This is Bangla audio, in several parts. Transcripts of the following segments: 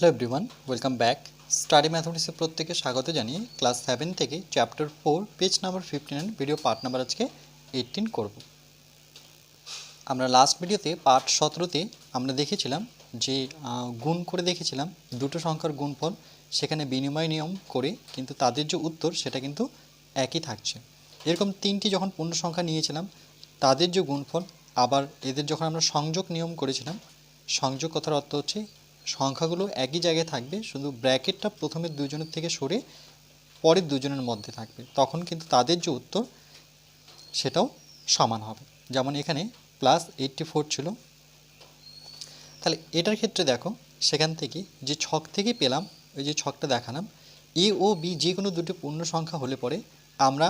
Hello everyone, welcome back. Study ম্যাথমেটিক্সে প্রত্যেকে স্বাগত জানিয়ে ক্লাস 7 থেকে chapter 4 page number 59 video part number আজকে 18 করব। আমরা লাস্ট ভিডিওতে পার্ট 17তে আমরা দেখেছিলাম যে গুণ করে দেখেছিলাম দুটো সংখ্যার গুণফল, সেখানে বিনিময় নিয়ম করে কিন্তু তাদের যে উত্তর সেটা কিন্তু একই থাকছে। এরকম তিনটি যখন পূর্ণ সংখ্যা নিয়েছিলাম তাদের যে গুণফল, আবার এদের যখন আমরা সংযোগ নিয়ম করেছিলাম, সংযোগ কথার অর্থ হচ্ছে সংখ্যাগুলো একই জায়গায় থাকবে, শুধু ব্র্যাকেটটা প্রথমের দুজনের থেকে সরে পরের দুজনের মধ্যে থাকবে, তখন কিন্তু তাদের যে উত্তর সেটাও সমান হবে। যেমন এখানে +84 ছিল, তাহলে এটার ক্ষেত্রে দেখো সেখান থেকে যে ছক থেকে পেলাম, ওই যে ছকটা দেখালাম, এ ও বি যে কোনো দুটো পূর্ণ সংখ্যা হলে পরে আমরা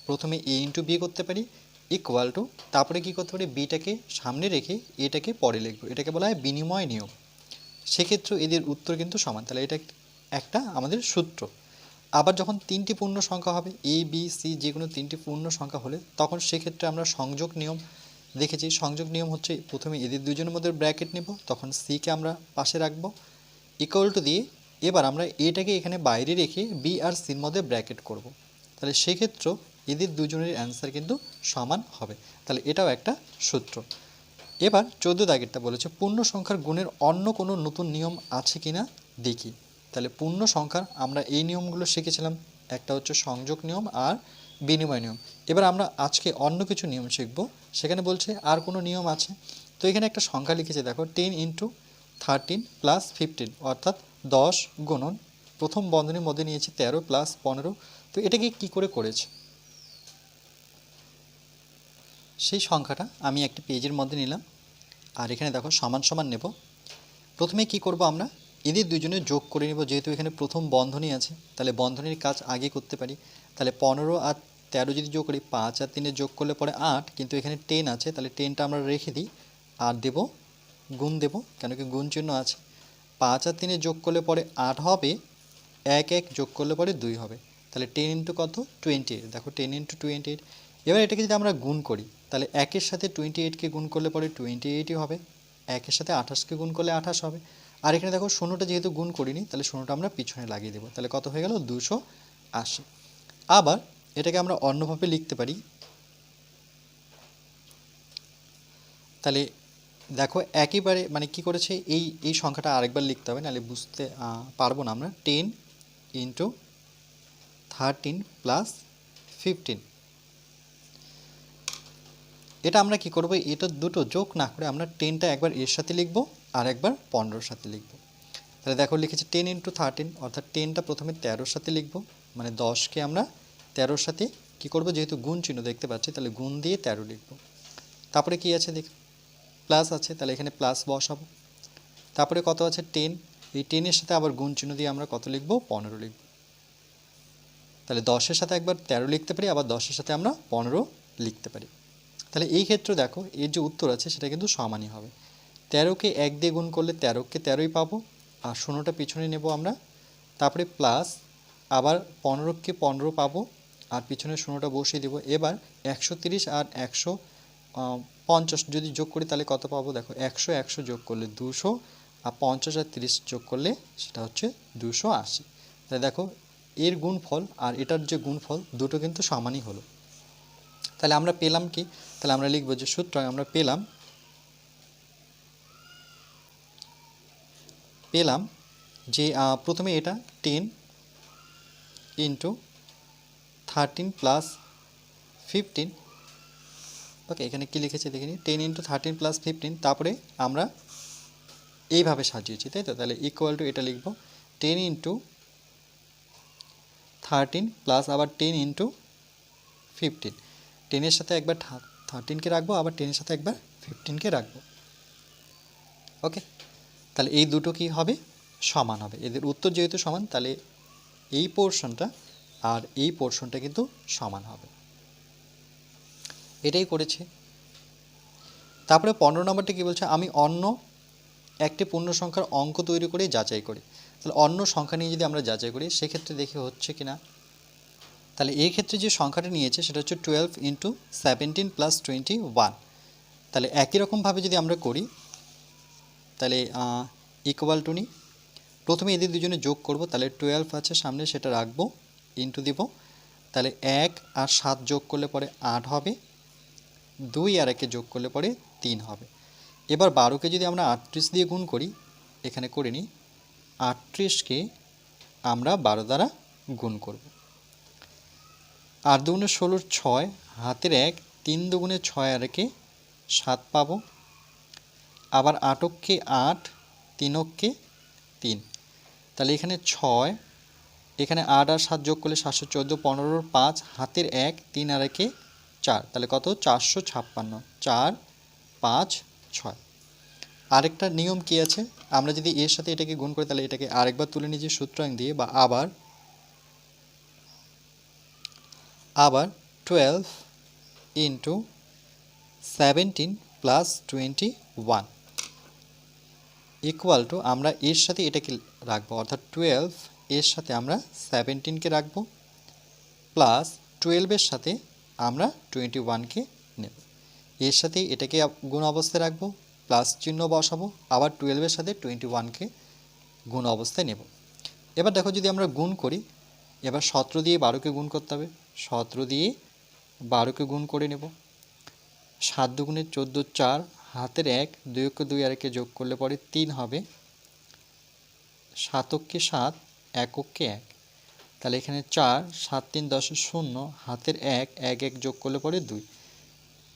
প্রথমে এ ইন্টু বি করতে পারি ইকুয়াল টু, তারপরে কী করতে পারি, বিটাকে সামনে রেখে এটাকে পরে লিখবো, এটাকে বলা হয় বিনিময় নিয়ম। সেক্ষেত্রে এদের উত্তর কিন্তু সমান, তাহলে এটা একটা আমাদের সূত্র। আবার যখন তিনটি পূর্ণ সংখ্যা হবে, এ বি সি যে কোনো তিনটি পূর্ণ সংখ্যা হলে তখন সেক্ষেত্রে আমরা সংযোগ নিয়ম দেখেছি। সংযোগ নিয়ম হচ্ছে প্রথমে এদের দুজনের মধ্যে ব্র্যাকেট নেব, তখন সিকে আমরা পাশে রাখবো ইকুয়াল টু দিয়ে, এবার আমরা এটাকে এখানে বাইরে রেখে বি আর সির মধ্যে ব্র্যাকেট করব। তাহলে সেক্ষেত্রে এদের দুজনের অ্যান্সার কিন্তু সমান হবে, তাহলে এটাও একটা সূত্র। এবার 14 দাগেরটা বলেছে পূর্ণ সংখ্যার গুণের অন্য কোনো নতুন নিয়ম আছে কিনা দেখি। তাহলে পূর্ণ সংখ্যার আমরা এই নিয়মগুলো শিখেছিলাম, একটা হচ্ছে সংযোগ নিয়ম আর বিনিময় নিয়ম। এবার আমরা আজকে অন্য কিছু নিয়ম শিখব, সেখানে বলছে আর কোনো নিয়ম আছে। তো এখানে একটা সংখ্যা লিখেছে দেখো, 10 × 13 + 15, অর্থাৎ 10 গুণন প্রথম বন্ধনীর মধ্যে নিয়েছে 13 + 15। তো এটাকে কি করে করেছে সেই সংখ্যাটা আমি একটি পেজের মধ্যে নিলাম, আর এখানে দেখো সমান সমান নেব। প্রথমে কি করব, আমরা এদের দুজনে যোগ করে নেব, যেহেতু এখানে প্রথম বন্ধনী আছে তাহলে বন্ধনীর কাজ আগে করতে পারি। তাহলে 15 আর 13 যদি যোগ করি, 5 আর 3 যোগ করলে পরে 8, কিন্তু এখানে 10 আছে তাহলে 10টা আমরা রেখে দিই আর দেব গুণ দেব, কেন কি গুণ চিহ্ন আছে। 5 আর 3 যোগ করলে পরে 8 হবে, 1 1 যোগ করলে পরে 2 হবে, তাহলে 10 × কত 28। দেখো 10 × 28। এবার এটাকে যদি আমরা গুণ করি তাহলে 1-এর সাথে 28কে গুণ করলে পরে 28ই হবে, 1-এর সাথে 28কে গুণ করলে 28 হবে। আর এখানে দেখো 0টা যেহেতু গুণ করিনি তাহলে 0টা আমরা পিছনে লাগিয়ে দেবো, তাহলে কত হয়ে গেল 280। আবার এটাকে আমরা অন্যভাবে লিখতে পারি, তাহলে দেখো একেবারে মানে কি করেছে, এই সংখ্যাটা আরেকবার লিখতে হবে, নাহলে বুঝতে পারবো না আমরা। 10 × 13 + 15, এটা আমরা কি করব, এটা দুটো যোগ না করে আমরা 10টা একবার এর সাথে লিখব আর একবার 15-র সাথে লিখব। তাহলে দেখো লিখেছি 10 × 13, অর্থাৎ 10টা প্রথমে 13-র সাথে লিখব, মানে 10কে আমরা 13-র সাথে কি করব, যেহেতু গুণ চিহ্ন দেখতে পাচ্ছি তাহলে গুণ দিয়ে 13 লিখব। তারপরে কি আছে দেখ, প্লাস আছে, তাহলে এখানে প্লাস বসাবো। তারপরে কত আছে 10, এই 10-এর সাথে আবার গুণ চিহ্ন দিয়ে আমরা কত লিখব, 15 লিখব। তাহলে 10-এর সাথে একবার 13 লিখতে পারি, আবার 10-এর সাথে আমরা 15 লিখতে পারি। তাহলে এই ক্ষেত্রে দেখো এর যে উত্তর আছে সেটা কিন্তু সমানই হবে। 13কে 1 দিয়ে গুণ করলে 13কে 13ই পাবো, আর 0টা পিছনে নেব আমরা, তারপরে প্লাস আবার 15কে 15 পাবো আর পিছনে 0টা বসিয়ে দেবো। এবার 130 আর 150 যদি যোগ করি তাহলে কত পাবো, দেখো 100 100 যোগ করলে 200, আর 50 আর 30 যোগ করলে সেটা হচ্ছে 280। তাহলে দেখো এর গুণফল আর এটার যে গুণফল দুটো কিন্তু সমানই হলো। তাহলে আমরা পেলাম কি, তাহলে আমরা লিখব যে সূত্র আমরা পেলাম যে প্রথমে এটা 10 × 13 + 15, ওকে এখানে কি লিখেছে দেখিনি, 10 × 13 + 15, তারপরে আমরা এইভাবে সাজিয়েছি, তাই তো। তাহলে ইকুয়াল টু এটা লিখব 10 × 13 প্লাস আবার 10 × 15, 10-এর সাথে একবার 13কে রাখবো, আবার 10-এর সাথে একবার 15কে রাখবো, ওকে। তাহলে এই দুটো কি হবে, সমান হবে। এদের উত্তর যেহেতু সমান তাহলে এই পোর্শনটা আর এই পোর্শনটা কিন্তু সমান হবে, এটাই করেছে। তারপরে 15 নম্বরটা কি বলছে, আমি অন্য একটি পূর্ণ সংখ্যার অঙ্ক তৈরি করে যাচাই করি। তাহলে অন্য সংখ্যা নিয়ে যদি আমরা যাচাই করি সেক্ষেত্রে দেখি হচ্ছে কি না। তাহলে এই ক্ষেত্রে যে সংখ্যাটা নিয়েছে সেটা হচ্ছে 12 × 17 + 21। তাহলে একই রকমভাবে যদি আমরা করি তাহলে ইকুয়াল টু নিই প্রথমে এদের দুজনে যোগ করব, তাহলে 12 আছে সামনে, সেটা রাখবো, ইন্টু দিব, তাহলে 1 আর 7 যোগ করলে পরে 8 হবে, 2 আর 1 যোগ করলে পরে 3 হবে। এবার 12কে যদি আমরা 38 দিয়ে গুণ করি, এখানে করে নিই, 38কে আমরা 12 দ্বারা গুণ করব। 8 দুগুণে 16, 6 হাতের 1, 3 দুগুণে 6 আর 1 7 পাবো। আবার 8কে 8, 3কে 3, তাহলে এখানে 6, এখানে 8 আর 7 যোগ করলে 714, 15 5 হাতের 1, 3 আর 1 4, তাহলে কত 456, 4 5 6। আরেকটা নিয়ম কি আছে, আমরা যদি এর সাথে এটাকে গুণ করি তাহলে এটাকে আরেকবার তুলে নিয়ে যে সূত্রাঙ্ক দিয়ে, বা আবার 12 ইন্টু 17 প্লাস 21 ইকুয়াল টু, আমরা এর সাথে এটাকে রাখবো, অর্থাৎ 12 এর সাথে আমরা 17কে রাখবো, প্লাস 12-এর সাথে আমরা 21কে নেব। এর সাথে এটাকে গুণ অবস্থায় রাখবো, প্লাস চিহ্ন বসাবো, আবার 12-এর সাথে 21কে গুণ অবস্থায় নেব। এবার দেখো যদি আমরা গুণ করি, এবার 17 দিয়ে 12কে গুণ করতে হবে, 17 দিয়ে 12কে গুণ করে নেব। 7 দুগুণে 14, 4 হাতের 1, 2কে 2 আর 1 যোগ করলে পরে 3 হবে, 7কে 7, 1কে 1, তাহলে এখানে 4, 7 3 10 0 হাতের 1, 1 1 যোগ করলে পরে 2,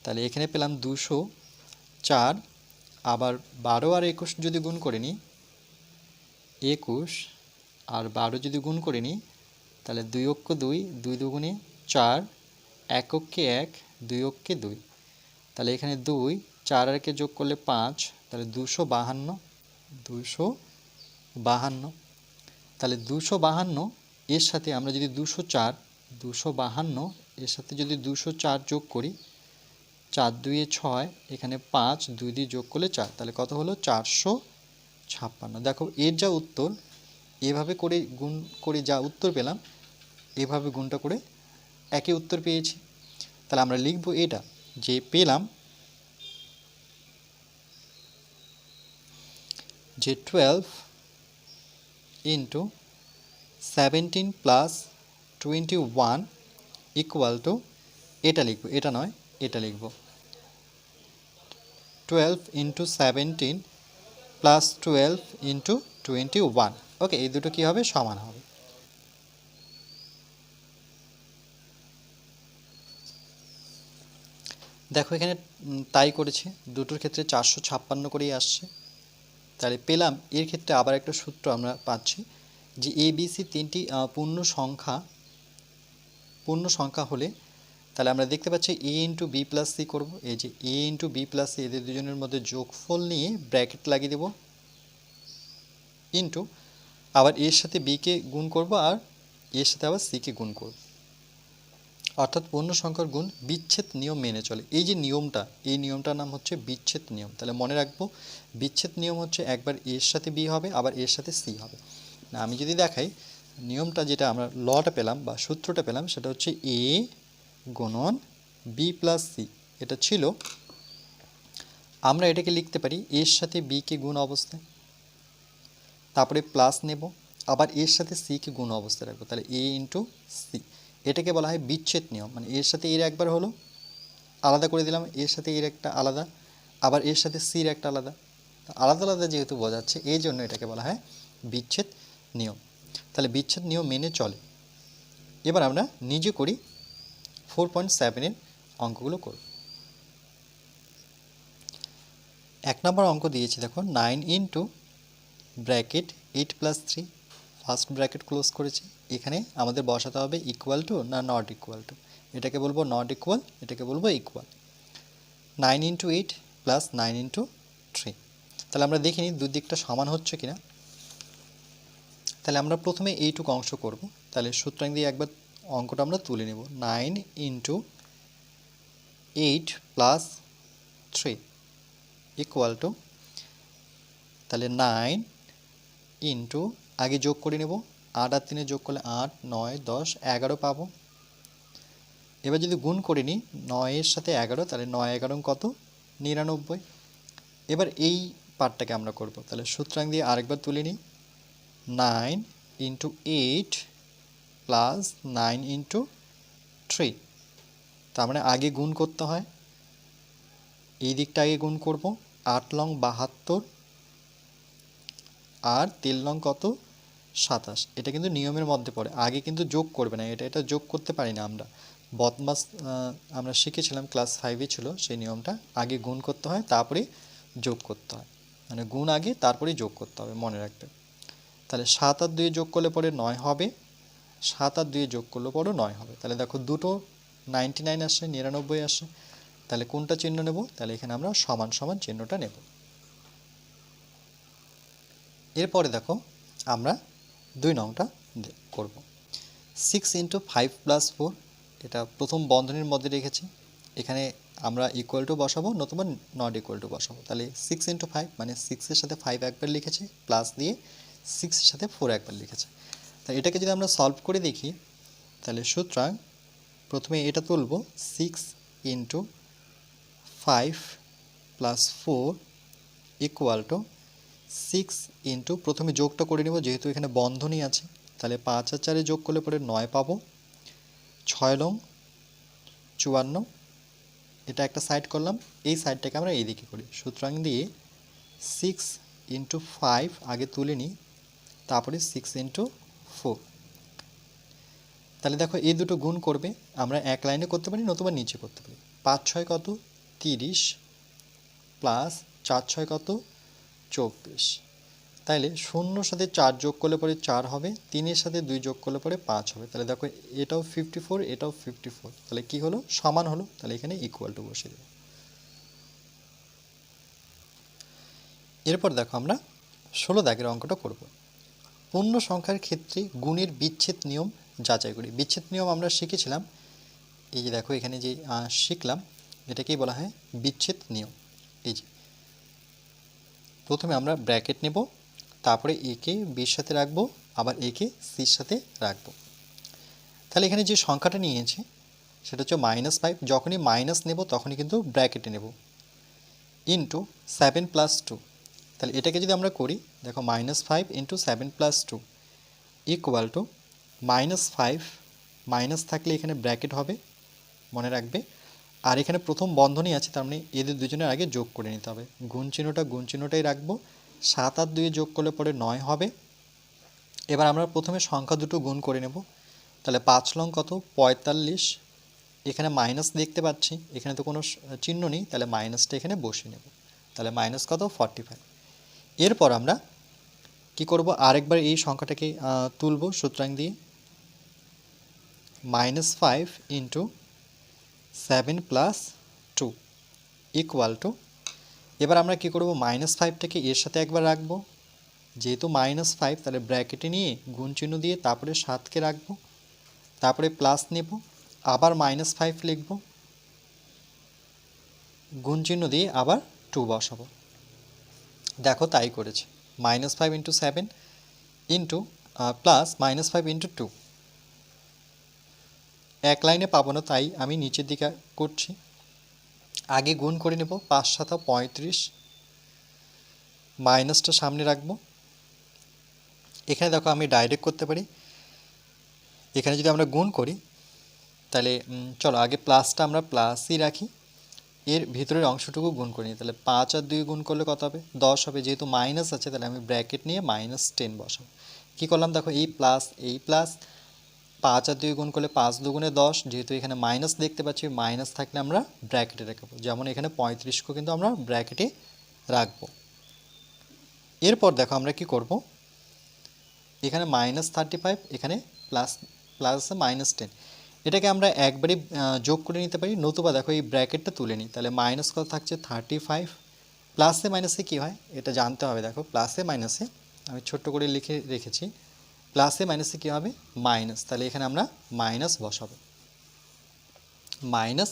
তাহলে এখানে পেলাম 204। আবার 12 আর 21 যদি গুণ করে নিই, 21 আর 12 যদি গুণ করে নিই, তাহলে 2 অক্ষ 2, 2 দুগুণে 4, 1 অক্ষে 1, 2 অক্ষে 2, তাহলে এখানে 2, 4 আর 1 যোগ করলে 5, তাহলে 252, তাহলে 252 এর সাথে আমরা যদি 252 এর সাথে যদি 204 যোগ করি, 4 2 6, এখানে 5, 2 দিয়ে যোগ করলে 4, তাহলে কত হলো 456। দেখো এর যা উত্তর, এভাবে করে গুণ করে যা উত্তর পেলাম, এভাবে গুণটা করে একই উত্তর পেয়েছি। তাহলে আমরা লিখব এটা, যে পেলাম যে 12 ইন্টু 17 প্লাস 21 ইকুয়াল টু, এটা লিখব, এটা নয়, এটা লিখব 12 ইন্টু 17 প্লাস 12 ইন্টু 21। ওকে, এই দুটো কী হবে, সমান হবে। দেখো এখানে তাই করেছে, দুটোর ক্ষেত্রে 456 করেই আসছে। তাহলে পেলাম এর ক্ষেত্রে আবার একটা সূত্র আমরা পাচ্ছি, যে ABC তিনটি পূর্ণ সংখ্যা হলে, তাহলে আমরা দেখতে পাচ্ছি A into B plus C করবো। এই যে A into B plus C, এদের দুজনের মধ্যে যোগফল নিয়ে ব্র্যাকেট লাগিয়ে দেবো, ইন্টু আবার এর সাথে বিকে গুণ করব, আর এর সাথে আবার সিকে গুণ করব, অর্থাৎ পূর্ণ সংখ্যার গুণ বিচ্ছেদ নিয়ম মেনে চলে। এই যে নিয়মটা, এই নিয়মটার নাম হচ্ছে বিচ্ছেদ নিয়ম। তাহলে মনে রাখবো, বিচ্ছেদ নিয়ম হচ্ছে একবার এর সাথে বি হবে, আবার এর সাথে সি হবে। না, আমি যদি দেখাই নিয়মটা, যেটা আমরা লটা পেলাম বা সূত্রটা পেলাম, সেটা হচ্ছে এ গুণন বি প্লাস সি। এটা ছিল, আমরা এটাকে লিখতে পারি এর সাথে বিকে গুণ অবস্থায়, তারপরে প্লাস নেব, আবার এর সাথে সিকে গুণ অবস্থায় রাখবো, তাহলে এ ইন্টু সি। এটাকে বলা হয় বিচ্ছেদ নিয়ম, মানে এর সাথে এর একবার হলো, আলাদা করে দিলাম, এর সাথে এর একটা আলাদা, আবার এর সাথে সির একটা আলাদা, আলাদা আলাদা যেহেতু বোঝাচ্ছে, এই জন্য এটাকে বলা হয় বিচ্ছেদ নিয়ম। তাহলে বিচ্ছেদ নিয়ম মেনে চলে। এবার আমরা নিজে করি, 4.7-এর অঙ্কগুলো করব। 1 নম্বর অঙ্ক দিয়েছি, দেখো 9 into bracket 8 plus 3, first bracket close করেছি। এখানে আমাদের বসাতে হবে ইকুয়াল টু না নট ইকুয়াল টু। এটাকে বলবো নট ইকুয়াল, এটাকে বলবো ইকুয়াল। 9 into 8 plus 9 into 3। তাহলে আমরা দেখে নিই দুদিকটা সমান হচ্ছে কিনা। তাহলে আমরা প্রথমে এইটুকু অংশ করব। তাহলে সুতরাং দিয়ে একবার অঙ্কটা আমরা তুলে নেব। 9 ইন্টু 8 প্লাস 3 ইকুয়াল টু, তাহলে 9 ইন্টু, আগে যোগ করে নেব, 8 আর 3 যোগ করলে 8, 9, 10, 11 পাবো। এবার যদি গুণ করে নিই 9-এর সাথে 11, তাহলে 9 11 কত, 99। এবার এই পার্টটাকে আমরা করব। তাহলে সুতরাং দিয়ে আরেকবার তুলে নিই, 9 ইন্টু 8 প্লাস 9 ইন্টু 3। তার মানে আগে গুণ করতে হয়, এই দিকটা আগে গুণ করব। 8 লং 72 আর 3 লং কত 27। এটা কিন্তু নিয়মের মধ্যে পড়ে, আগে কিন্তু যোগ করবে না, এটা যোগ করতে পারি না আমরা। বদমাস আমরা শিখেছিলাম ক্লাস 5-এ ছিল সেই নিয়মটা, আগে গুণ করতে হয় তারপরে যোগ করতে হয়, মানে গুণ আগে তারপরেই যোগ করতে হবে, মনে রাখবে। তাহলে 7 আর 2 যোগ করলে পরে 9 হবে, 7 আর 2 যোগ করলে পরে 9 হবে। তাহলে দেখো দুটো 99 আসে, 99 আসে, তাহলে কোনটা চিহ্ন নেব? তাহলে এখানে আমরা সমান সমান চিহ্নটা নেব। এরপরে দেখো আমরা 2 নংটা করব। 6 ইন্টু 5 প্লাস 4, এটা প্রথম বন্ধনীর মধ্যে রেখেছি, এখানে আমরা ইকুয়াল টু বসাবো নতুবা নট ইকুয়াল টু বসাবো। তাহলে 6 ইন্টু 5 মানে 6-এর সাথে 5 একবার লিখেছি, প্লাস দিয়ে 6-এর সাথে 4 একবার লিখেছি। তাই এটাকে যদি আমরা সলভ করে দেখি, তাহলে সুতরাং প্রথমে এটা তুলব, 6 into 5 plus 4 equal to 6 into, প্রথমে যোগটা করে নেব যেহেতু এখানে বন্ধনী আছে, তাহলে 5 আর 4 যোগ করলে পরে 9 পাবো, 6 লং 54, এটা একটা সাইড করলাম, এই সাইডটাকে আমরা এইদিকে করি। সুতরাং দিয়ে 6 ইন্টু 5 আগে তুলে নিই, তারপরে 6 ইন্টু 4। তাহলে দেখো এই দুটো গুণ করবে, আমরা এক লাইনে করতে পারি নতুবা নিচে করতে পারি। 5 6 কত 30 প্লাস 4 6 কত 24। তাইলে 0-র সাথে 4 যোগ করলে পরে 4 হবে, 3-এর সাথে 2 যোগ করলে পরে 5 হবে। তাহলে দেখো এটাও 54, এটাও 54, তাহলে কি হলো? সমান হলো। তাহলে এখানে ইকুয়াল টু বসিয়ে দেব। এরপর দেখো আমরা 16 দাগের অঙ্কটা করব। পূর্ণ সংখ্যার ক্ষেত্রে গুণের বিচ্ছেদ নিয়ম যাচাই করি। বিচ্ছেদ নিয়ম আমরা শিখেছিলাম, এই যে দেখো এখানে যে শিখলাম, এটাকেই বলা হয় বিচ্ছেদ নিয়ম। এই যে প্রথমে আমরা ব্র্যাকেট নেব, তারপরে একে বির সাথে রাখবো, আবার একে সির সাথে রাখবো। তাহলে এখানে যে সংখ্যাটা নিয়েছি সেটা হচ্ছে -5, যখনই মাইনাস নেব তখনই কিন্তু ব্র্যাকেটে নেব, ইন্টু 7 প্লাস 2। তাহলে এটাকে যদি আমরা করি, দেখো -5 into 7 plus 2 equal to -5, minus থাকলে এখানে ব্র্যাকেট হবে, মনে রাখবে। আর এখানে প্রথম বন্ধনী আছে, তার মানে এদের দুজনের আগে যোগ করে নিতে হবে, গুণ চিহ্নটাই রাখবো। 7 আর 2 যোগ করলে পরে 9 হবে। এবার আমরা প্রথমে সংখ্যা দুটো গুণ করে নেব। তাহলে 5 লং কত 45, এখানে মাইনাস দেখতে পাচ্ছি, এখানে তো কোনো চিহ্ন নেই, তাহলে মাইনাসটা এখানে বসিয়ে নেব। তাহলে মাইনাস কত 45। এরপর আমরা কি করব, আরেকবার এই সংখ্যাটাকে তুলব, সুতরাং দিয়ে -5 ইন্টু 7 প্লাস 2 ইকুয়াল টু, এবার আমরা কি করব, -5টাকে এর সাথে একবার রাখবো, যেহেতু -5 তাহলে ব্র্যাকেটে নিয়ে গুণ চিহ্ন দিয়ে তারপরে 7কে রাখবো, তারপরে প্লাস নেব, আবার -5 লিখব, গুণ চিহ্ন দিয়ে আবার 2 বসাবো। দেখো তাই করেছে, -5 ইন্টু 7 ইন্টু প্লাস -5 ইন্টু 2। এক লাইনে পাবো না, তাই আমি নিচের দিকে করছি। আগে গুণ করে নেব, 5 7 35, মাইনাসটা সামনে রাখবো। এখানে দেখো আমি ডাইরেক্ট করতে পারি, এখানে যদি আমরা গুণ করি তাহলে চলো আগে প্লাসটা আমরা প্লাসই রাখি, এর ভিতরের অংশটুকু গুণ করে নিই। তাহলে 5 আর 2 গুণ করলে কত হবে 10 হবে, যেহেতু মাইনাস আছে তাহলে আমি ব্র্যাকেট নিয়ে -10 বসাবো। কী করলাম দেখো, এই প্লাস 5 আর 2 গুণ করলে 5 দুগুণে 10, যেহেতু এখানে মাইনাস দেখতে পাচ্ছি, মাইনাস থাকলে আমরা ব্র্যাকেটে রাখবো, যেমন এখানে 35কেও কিন্তু আমরা ব্র্যাকেটে রাখবো। এরপর দেখো আমরা কি করব, এখানে -35, এখানে প্লাস আছে -10, এটাকে আমরা একবারই যোগ করে নিতে পারি, নতুবা দেখো এই ব্র্যাকেটটা তুলে নিই। তাহলে মাইনাস কত থাকছে 35, প্লাসে মাইনাসে কী হয় এটা জানতে হবে। দেখো প্লাসে মাইনাসে আমি ছোট্ট করে লিখে রেখেছি, প্লাসে মাইনাসে কী হবে মাইনাস, তাহলে এখানে আমরা মাইনাস বসাবো, -10।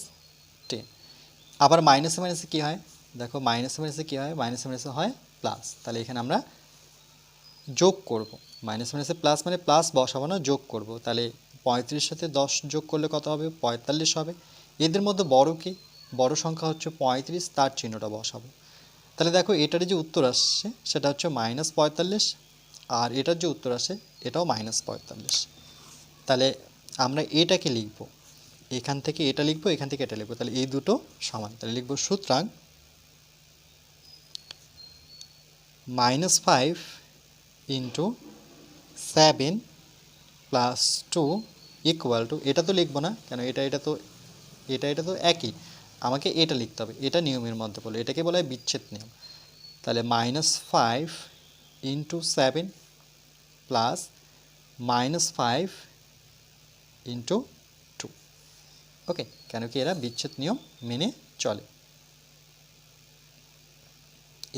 আবার মাইনাসে মাইনাসে কী হয়, দেখো মাইনাসে মাইনাসে কী হয়, মাইনাসে মাইনাসে হয় প্লাস, তাহলে এখানে আমরা যোগ করব, মাইনাসে মাইনাসে প্লাস মানে প্লাস বসাবো না, যোগ করব। তাহলে 35 সাথে 10 যোগ করলে কত হবে 45 হবে। এদের মধ্যে বড় কি, বড় সংখ্যা হচ্ছে 35, তার চিহ্নটা বসাবো। তাহলে দেখো এটার যে উত্তর আসছে সেটা হচ্ছে -45, আর এটার যে উত্তর আসে এটাও -45। তাহলে আমরা এটাকে লিখব, এখান থেকে এটা লিখব, এখান থেকে এটা লিখব, তাহলে এই দুটো সমান। তাহলে লিখব সুতরাং -5 ইন্টু 7 প্লাস 2 ইকুয়াল টু, এটা তো লিখবো না, কেন এটা তো একই, আমাকে এটা লিখতে হবে, এটা নিয়মের মধ্যে বলে, এটাকে বলা হয় বিচ্ছেদ নিয়ম। তাহলে -5 ইন্টু 7 প্লাস -5 ইন্টু 2। ওকে, কেন কি এরা বিচ্ছেদ নিয়ম মেনে চলে,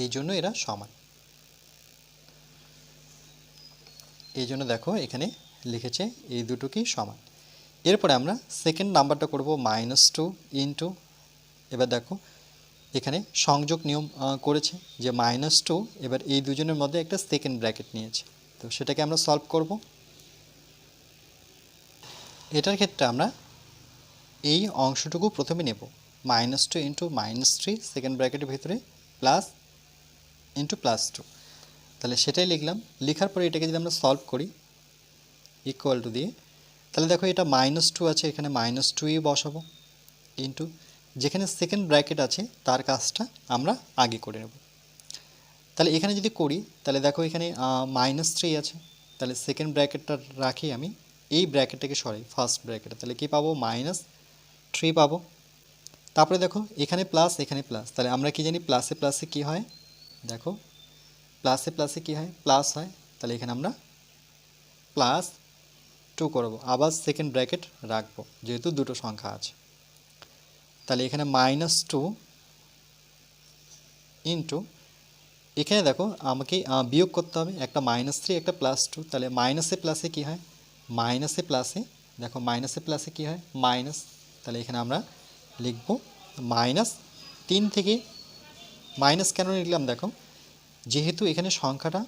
এই জন্য এরা সমান। এই জন্য দেখো এখানে লিখেছে এই দুটো কি সমান। এরপরে আমরা সেকেন্ড নাম্বারটা করব -2 ইন্টু, এবার দেখো এখানে সংযোগ নিয়ম করেছে যে -2, এবার এই দুজনের মধ্যে একটা সেকেন্ড ব্র্যাকেট নিয়েছে, তো সেটাকে আমরা সলভ করব। এটার ক্ষেত্রে আমরা এই অংশটুকু প্রথমে নেব, -2 ইন্টু -3 সেকেন্ড ব্র্যাকেটের ভিতরে প্লাস ইন্টু +2, তাহলে সেটাই লিখলাম। লেখার পরে এটাকে যদি আমরা সলভ করি ইকুয়াল টু দিয়ে, তাহলে দেখো এটা -2 আছে, এখানে -2ই বসাবো, ইন্টু যেখানে সেকেন্ড ব্র্যাকেট আছে তার কাজটা আমরা আগে করে নেব। তাহলে এখানে যদি করি তাহলে দেখো এখানে -3 আছে, তাহলে সেকেন্ড ব্র্যাকেটটা রাখি আমি, এই ব্র্যাকেটটাকে সরাই ফার্স্ট ব্র্যাকেটে, তাহলে কি পাবো -3 পাবো। তারপরে দেখো এখানে প্লাস, এখানে প্লাস, তাহলে আমরা কি জানি প্লাসে প্লাসে কি হয়, দেখো প্লাসে প্লাসে কি হয়, প্লাস হয়, তাহলে এখানে আমরা +2 করব, আবার সেকেন্ড ব্র্যাকেট রাখবো যেহেতু দুটো সংখ্যা আছে। তাহলে এখানে -2 ইন্টু, এখানে দেখো আমাকে বিয়োগ করতে হবে, একটা -3 একটা +2, তাহলে মাইনাসে প্লাসে কি হয়, মাইনাসে প্লাসে, দেখো মাইনাসে প্লাসে কি হয় মাইনাস, তাহলে এখানে আমরা লিখব -3 থেকে, মাইনাস কেন লিখলাম দেখো, যেহেতু এখানে সংখ্যাটা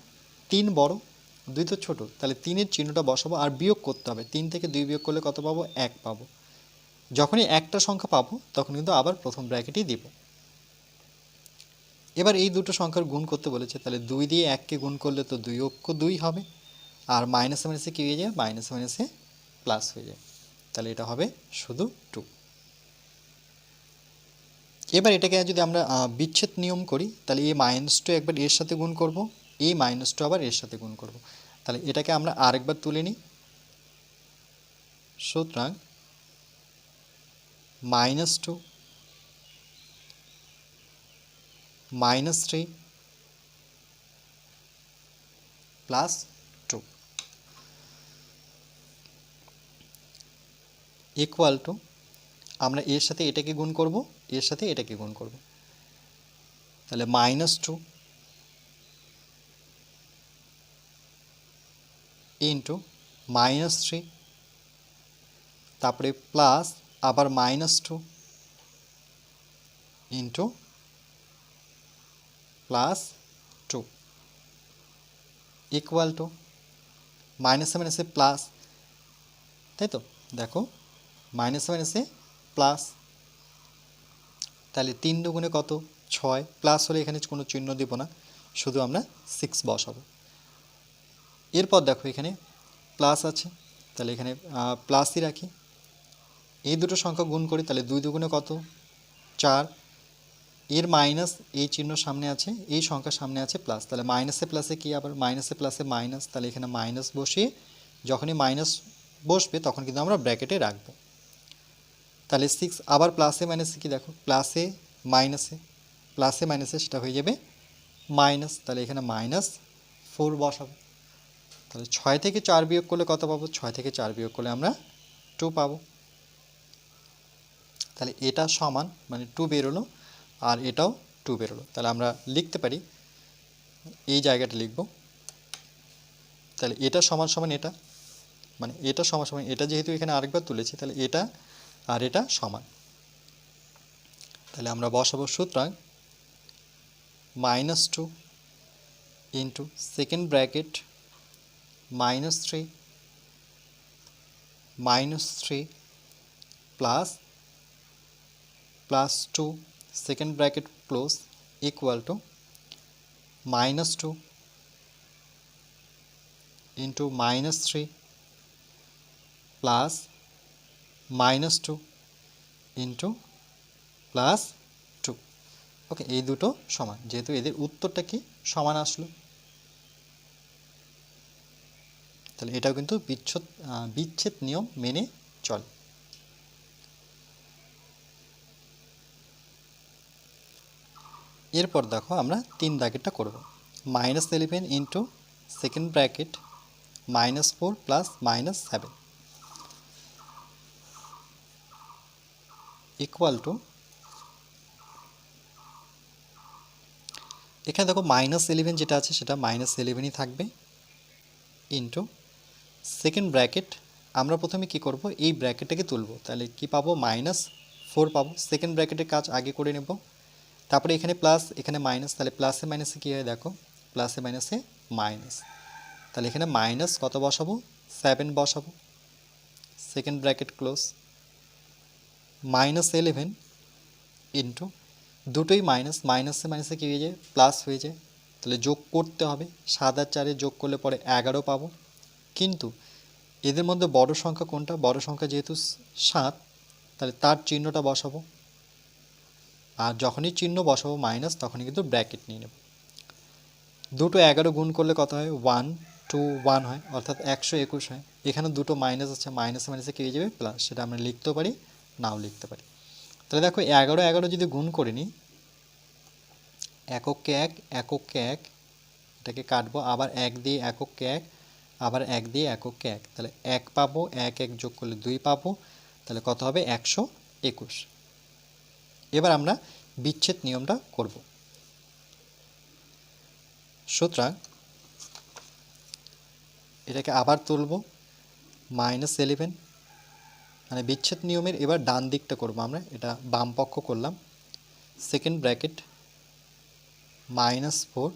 3 বড় 2 তো ছোট, তাহলে 3-এর চিহ্নটা বসাবো আর বিয়োগ করতে হবে, 3 থেকে 2 বিয়োগ করলে কত পাবো, 1 পাবো। যখনই একটা সংখ্যা পাবো তখন কিন্তু আবার প্রথম ব্র্যাকেটই দিব। এবার এই দুটো সংখ্যার গুণ করতে বলেছে, তাহলে 2 দিয়ে 1কে গুণ করলে তো 2 অক্ষ 2 হবে, আর মাইনাসে মাইনাসে কী হয়ে যায়, মাইনাসে মাইনাসে প্লাস হয়ে যায়, তাহলে এটা হবে শুধু 2। এবার এটাকে যদি আমরা বিচ্ছেদ নিয়ম করি, তাহলে এই -2 একবার এর সাথে গুণ করব, এই -2 আবার এর সাথে গুণ করব, তাহলে এটাকে আমরা আরেকবার তুলে নিই। সুতরাং -2 -3 +2 ইকুয়াল টু, আমরা এর সাথে এটাকে গুণ করব, এর সাথে এটাকে গুণ করব, তাহলে -2 ইন্টু -3, তারপরে প্লাস আবার -2 ইন্টু +2 ইকুয়াল টু, মাইনাসে মাইনাসে প্লাস, তাই তো, দেখো মাইনাসে মাইনাসে প্লাস, তাহলে 3 দুগুণে কত 6, প্লাস হলে এখানে কোনো চিহ্ন দিব না, শুধু আমরা 6 বসাবো। এরপর দেখো এখানে প্লাস আছে, তাহলে এখানে প্লাসই রাখি, এই দুটো সংখ্যা গুণ করি, তাহলে 2 দুগুণে কত 4, এর মাইনাস এই চিহ্ন সামনে আছে, এই সংখ্যার সামনে আছে প্লাস, তাহলে মাইনাসে প্লাসে কি, আবার মাইনাসে প্লাসে মাইনাস, তাহলে এখানে মাইনাস বসিয়ে যখনই মাইনাস বসবে তখন কিন্তু আমরা ব্র্যাকেটে রাখবো। তাহলে 6 আবার প্লাসে মাইনাসে কি, দেখো প্লাসে মাইনাসে সেটা হয়ে যাবে মাইনাস, তাহলে এখানে -4 বসাবো, তাহলে 6 থেকে 4 বিয়োগ করলে কত পাবো, 6 থেকে 4 বিয়োগ করলে আমরা 2 পাবো। তাহলে এটা সমান, মানে 2 বেরোলো আর এটাও 2 বেরোলো, তাহলে আমরা লিখতে পারি, এই জায়গাটা লিখব, তাহলে এটা সমান সমান এটা, মানে এটা সমান সমান এটা, যেহেতু এখানে আরেকবার তুলেছি তাহলে এটা আর এটা সমান, তাহলে আমরা বসাবো। সুতরাং -2 into second bracket -3 plus +2 second bracket close equal to -2 into -3 plus -2 into +2। ওকে, এই দুটো সমান, যেহেতু এদের উত্তরটা কি সমান আসলো, তাহলে এটাও কিন্তু বিচ্ছেদ নিয়ম মেনে চলে। এরপর দেখো আমরা 3 দাগেরটা করব। -11 into second bracket -4 plus -7 equal to, এখানে দেখো -11 যেটা আছে সেটা -11ই থাকবে, ইন্টু সেকেন্ড ব্র্যাকেট আমরা প্রথমে কি করব, এই ব্র্যাকেটটাকে তুলব, তাহলে কি পাবো, -4 পাবো। সেকেন্ড ব্র্যাকেটের কাজ আগে করে নেব, তারপরে এখানে প্লাস এখানে মাইনাস, তাহলে প্লাসে মাইনাসে কী হয় দেখো, প্লাসে মাইনাসে মাইনাস, তাহলে এখানে মাইনাস কত বসাবো, 7 বসাবো, সেকেন্ড ব্র্যাকেট ক্লোজ, -11 ইন্টু দুটোই মাইনাস, মাইনাসে মাইনাসে কী হয়ে যায়, প্লাস হয়ে যায়, তাহলে যোগ করতে হবে, 7 আর 4 যোগ করলে পরে 11 পাবো। কিন্তু এদের মধ্যে বড় সংখ্যা কোনটা, বড় সংখ্যা যেহেতু 7, তাহলে তার চিহ্নটা বসাবো, আর যখনই চিহ্ন বসাবো মাইনাস তখনই কিন্তু ব্র্যাকেট নিয়ে নেব। দুটো 11 গুণ করলে কত হয়, 1 2 1 হয়, অর্থাৎ 121 হয়। এখানে দুটো মাইনাস আছে, মাইনাসে মাইনাসে কী হয়ে যাবে, প্লাস, সেটা আমরা লিখতেও পারি নাও লিখতে পারি। তাহলে দেখো 11 11 যদি গুণ করে নিই, এককে 1 এককে 1, এটাকে কাটবো, আবার 1 দিয়ে এককে 1, আবার 1 দিয়ে এককে 1, তাহলে 1 পাবো, 1 1 যোগ করলে 2 পাবো, তাহলে কত হবে, 121। এবার আমরা বিচ্ছেদ নিয়মটা করব। সুতরাং এটাকে আবার তুলব, -11, মানে বিচ্ছেদ নিয়মের এবার ডান দিকটা করব আমরা, এটা বাম পক্ষ করলাম, সেকেন্ড ব্র্যাকেট -4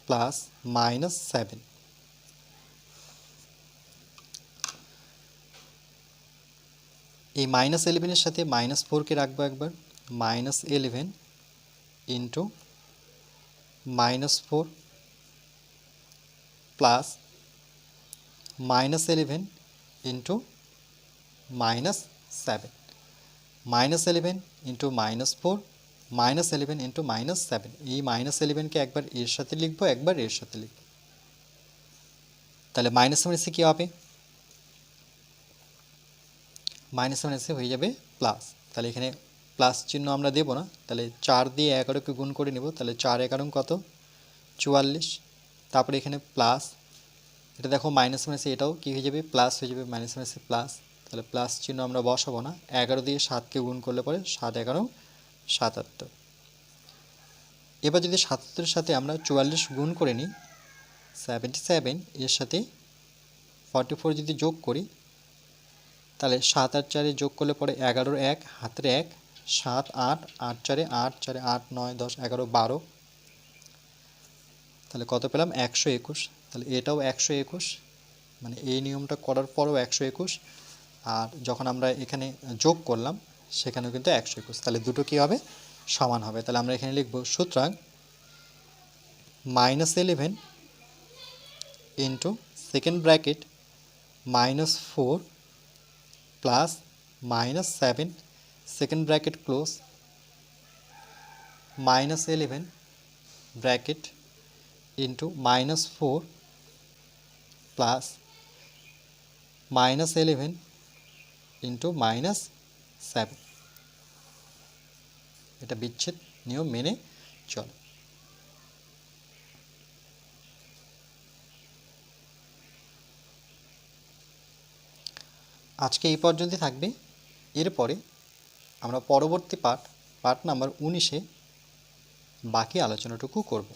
প্লাস -7, এই -11-এর সাথে -4কে রাখবো একবার, -11 into -4 plus -11 into -7, -11 into -4 -11 into -7, এই -11কে একবার এর সাথে লিখবো, একবার এর সাথে লিখব, তাহলে -7 কী হবে, -7 হয়ে যাবে প্লাস, তাহলে এখানে প্লাস চিহ্ন আমরা দেব না, তাহলে 4 দিয়ে 11কে গুণ করে নেব, তাহলে 4 11 কত, 44, তারপরে এখানে প্লাস, এটা দেখো -, এটাও কী হয়ে যাবে, প্লাস হয়ে যাবে, -, প্লাস, তাহলে প্লাস চিহ্ন আমরা বসাবো না, 11 দিয়ে 7কে গুণ করলে পরে 7 11 77। এবার যদি 77-এর সাথে আমরা 44 গুণ করে নিই, 77, এর সাথে 44 যদি যোগ করি, তাহলে 7 আর 4 যোগ করলে পরে 11 1 হাতের 1, 7 8 8 4 8 4 8 9 10 11 12, তাহলে কত পেলাম, 121। তাহলে এটাও 121, মানে এই নিয়মটা করার পরও 121, আর যখন আমরা এখানে যোগ করলাম সেখানেও কিন্তু 121, তাহলে দুটো কী হবে, সমান হবে। তাহলে আমরা এখানে লিখব, সুতরাং -11 into second bracket -4 plus -7 second bracket close, -11 bracket into -4 plus -11 into -7, এটা বিচ্ছেদ নিয়ম মেনে চলে। আজকে এই পর্যন্তই থাকবে, এরপরে আমরা পরবর্তী পার্ট নাম্বার 19-এ বাকি আলোচনাটুকু করব।